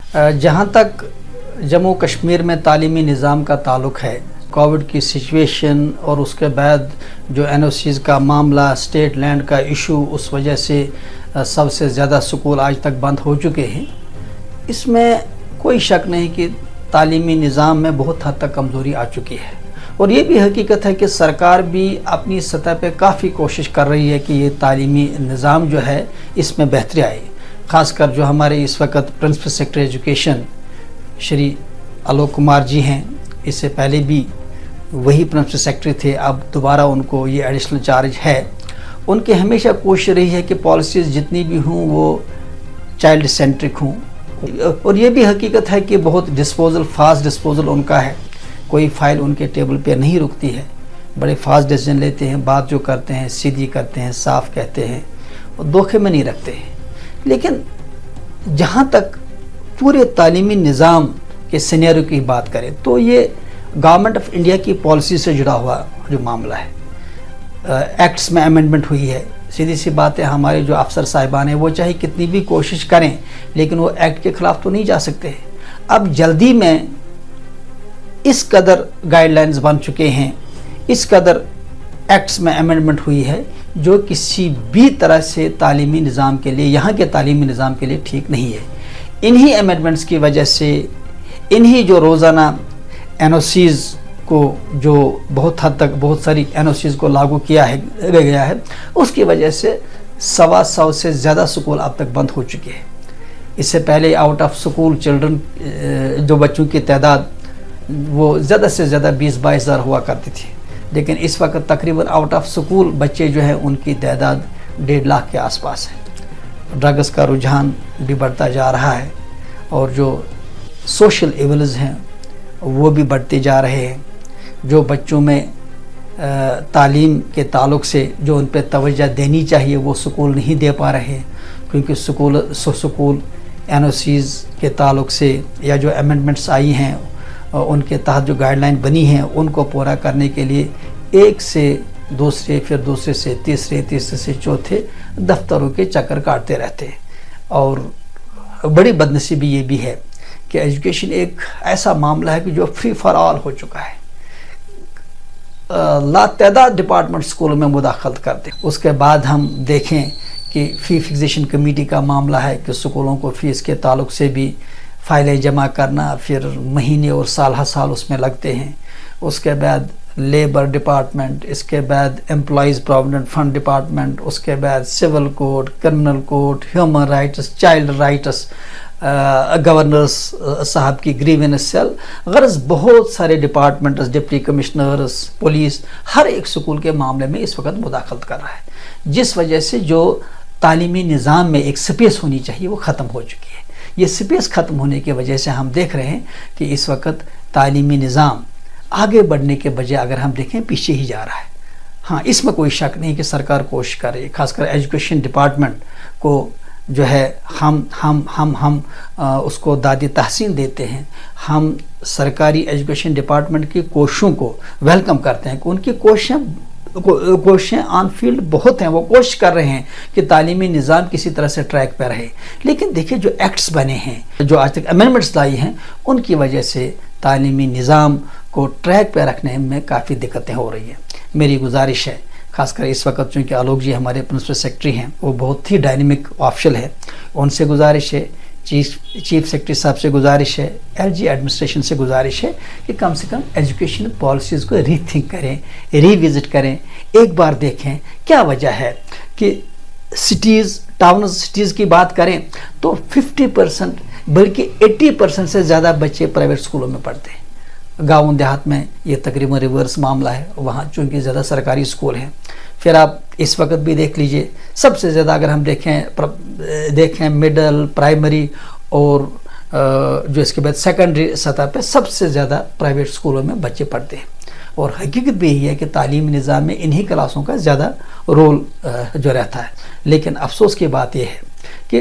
जहाँ तक जम्मू कश्मीर में तालीमी निज़ाम का ताल्लुक़ है, कोविड की सिचुएशन और उसके बाद जो एनओसीज़ का मामला, स्टेट लैंड का इशू, उस वजह से सबसे ज़्यादा स्कूल आज तक बंद हो चुके हैं। इसमें कोई शक नहीं कि तालीमी निज़ाम में बहुत हद तक कमज़ोरी आ चुकी है और ये भी हकीकत है कि सरकार भी अपनी सतह पे काफ़ी कोशिश कर रही है कि ये तालीमी निज़ाम जो है इसमें बेहतरी आए। ख़ासकर जो हमारे इस वक्त principal secretary education Shri Alok Kumar ji हैं, इससे पहले भी वही प्रिंसिपल सेक्रेटरी थे, अब दोबारा उनको ये एडिशनल चार्ज है। उनकी हमेशा कोशिश रही है कि पॉलिसीज़ जितनी भी हों वो चाइल्ड सेंट्रिक हों और ये भी हकीकत है कि बहुत फास्ट डिस्पोजल उनका है। कोई फ़ाइल उनके टेबल पे नहीं रुकती है, बड़े फास्ट डिसीजन लेते हैं, बात जो करते हैं सीधी करते हैं, साफ कहते हैं और धोखे में नहीं रखते हैं। लेकिन जहाँ तक पूरे तालीमी निज़ाम के सिनेरियो की बात करें तो ये गवर्नमेंट ऑफ इंडिया की पॉलिसी से जुड़ा हुआ जो मामला है। एक्ट्स में अमेंडमेंट हुई है, सीधी सी बात है, हमारे जो अफसर साहिबान हैं वो चाहे कितनी भी कोशिश करें लेकिन वो एक्ट के ख़िलाफ़ तो नहीं जा सकते। अब जल्दी में इस कदर गाइडलाइंस बन चुके हैं, इस कदर एक्ट्स में अमेंडमेंट हुई है जो किसी भी तरह से तालीमी निज़ाम के लिए, यहाँ के तालीमी निज़ाम के लिए ठीक नहीं है। इन्हीं अमेंडमेंट्स की वजह से, इन्हीं जो रोज़ाना एनओसीज़ को जो बहुत हद तक बहुत सारी एनओसीज़ को लागू किया गया है, उसकी वजह से 125 से ज़्यादा स्कूल अब तक बंद हो चुके हैं। इससे पहले आउट ऑफ स्कूल चिल्ड्रन जो बच्चों की तादाद वो ज़्यादा से ज़्यादा 20-22 हज़ार हुआ करती थी, लेकिन इस वक्त तकरीबन आउट ऑफ स्कूल बच्चे जो हैं उनकी तादाद 1.5 लाख के आसपास है। ड्रग्स का रुझान भी बढ़ता जा रहा है और जो सोशल इवल्स हैं वो भी बढ़ते जा रहे हैं। जो बच्चों में तालीम के ताल्लुक़ से जो उन पर तवज्जो देनी चाहिए वो स्कूल नहीं दे पा रहे हैं, क्योंकि स्कूल एनओसीज़ के ताल्लुक़ से या जो अमेंडमेंट्स आई हैं उनके तहत जो गाइडलाइन बनी हैं उनको पूरा करने के लिए एक से दूसरे, फिर दूसरे से तीसरे, तीसरे से चौथे दफ्तरों के चक्कर काटते रहते हैं। और बड़ी बदनसीबी ये भी है कि एजुकेशन एक ऐसा मामला है कि जो फ्री फॉर ऑल हो चुका है। लातादाद डिपार्टमेंट स्कूलों में मुदाखलत करते हैं। उसके बाद हम देखें कि फ़ी फिक्सेशन कमेटी का मामला है कि स्कूलों को फ़ीस के ताल्लुक़ से भी फ़ाइलें जमा करना, फिर महीने और साल हर साल उसमें लगते हैं। उसके बाद लेबर डिपार्टमेंट, इसके बाद एम्प्लॉइज़ प्रोविडेंट फंड डिपार्टमेंट, उसके बाद civil code, criminal code, human rights, child rights, governors साहब की ग्रीवेंस सेल, गरज बहुत सारे डिपार्टमेंट्स, डिप्टी कमिश्नर्स, पुलिस, हर एक स्कूल के मामले में इस वक्त मुदाखलत कर रहा है, जिस वजह से जो तालीमी निज़ाम में एक स्पेस होनी चाहिए वो ख़त्म हो चुकी है। ये स्पेस ख़त्म होने की वजह से हम देख रहे हैं कि इस वक्त तालीमी निज़ाम आगे बढ़ने के बजाय अगर हम देखें पीछे ही जा रहा है। हाँ, इसमें कोई शक नहीं कि सरकार कोशिश कर रही है, खासकर एजुकेशन डिपार्टमेंट को जो है हम उसको दादी तहसीन देते हैं। हम सरकारी एजुकेशन डिपार्टमेंट की कोशिशों को वेलकम करते हैं कि उनकी कोशिशें ऑन फील्ड बहुत हैं, वो कोशिश कर रहे हैं कि तालीमी निज़ाम किसी तरह से ट्रैक पर रहे। लेकिन देखिए जो एक्ट्स बने हैं, जो आज तक अमेंडमेंट्स लाई हैं, उनकी वजह से तालीमी निज़ाम को ट्रैक पर रखने में काफ़ी दिक्कतें हो रही हैं। मेरी गुजारिश है, खासकर इस वक्त चूँकि आलोक जी हमारे प्रिंसिपल सेक्रेटरी हैं, वो बहुत ही डायनेमिक ऑफिशियल है, उनसे गुजारिश है, चीफ सेक्रेटरी साहब से गुजारिश है, एलजी एडमिनिस्ट्रेशन से गुजारिश है कि कम से कम एजुकेशन पॉलिसीज़ को रीथिंक करें, रिविज़िट करें, एक बार देखें क्या वजह है कि सिटीज़ की बात करें तो 50% बल्कि 80% से ज़्यादा बच्चे प्राइवेट स्कूलों में पढ़ते हैं। गाँव देहात में ये तकरीबन रिवर्स मामला है, वहाँ चूँकि ज़्यादा सरकारी स्कूल हैं। फिर आप इस वक्त भी देख लीजिए, सबसे ज़्यादा अगर हम देखें मिडल, प्राइमरी और जो इसके बाद सेकेंडरी सतह पे सबसे ज़्यादा प्राइवेट स्कूलों में बच्चे पढ़ते हैं। और हकीकत भी यही है कि तालीमी निज़ाम में इन्हीं क्लासों का ज़्यादा रोल जो रहता है। लेकिन अफसोस की बात यह है कि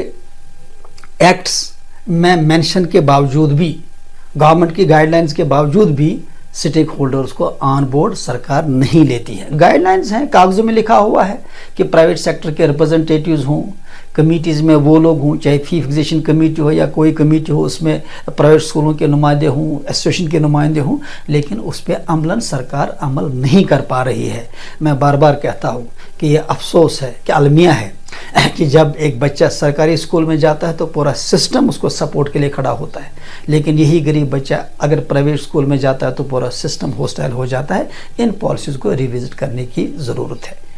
एक्ट्स में मेंशन के बावजूद भी, गवर्नमेंट की गाइडलाइंस के बावजूद भी स्टेक होल्डर्स को ऑन बोर्ड सरकार नहीं लेती है। गाइडलाइंस हैं, कागज़ों में लिखा हुआ है कि प्राइवेट सेक्टर के रिप्रेजेंटेटिव्स हों, کمیٹیز میں وہ لوگ ہوں، چاہے فی فکسیشن کمیٹی ہو یا کوئی کمیٹی ہو، اس میں پرائیویٹ اسکولوں کے نمائندے ہوں، ایسوسیشن کے نمائندے ہوں، لیکن اس پہ عملاً سرکار عمل نہیں کر پا رہی ہے۔ میں بار بار کہتا ہوں کہ یہ افسوس ہے کہ المیہ ہے کہ جب ایک بچہ سرکاری اسکول میں جاتا ہے تو پورا سسٹم اس کو سپورٹ کے لیے کھڑا ہوتا ہے، لیکن یہی غریب بچہ اگر پرائیویٹ اسکول میں جاتا ہے تو پورا سسٹم ہوسٹائل ہو جاتا ہے۔ ان پالیسیز کو ریوزٹ کرنے کی ضرورت ہے۔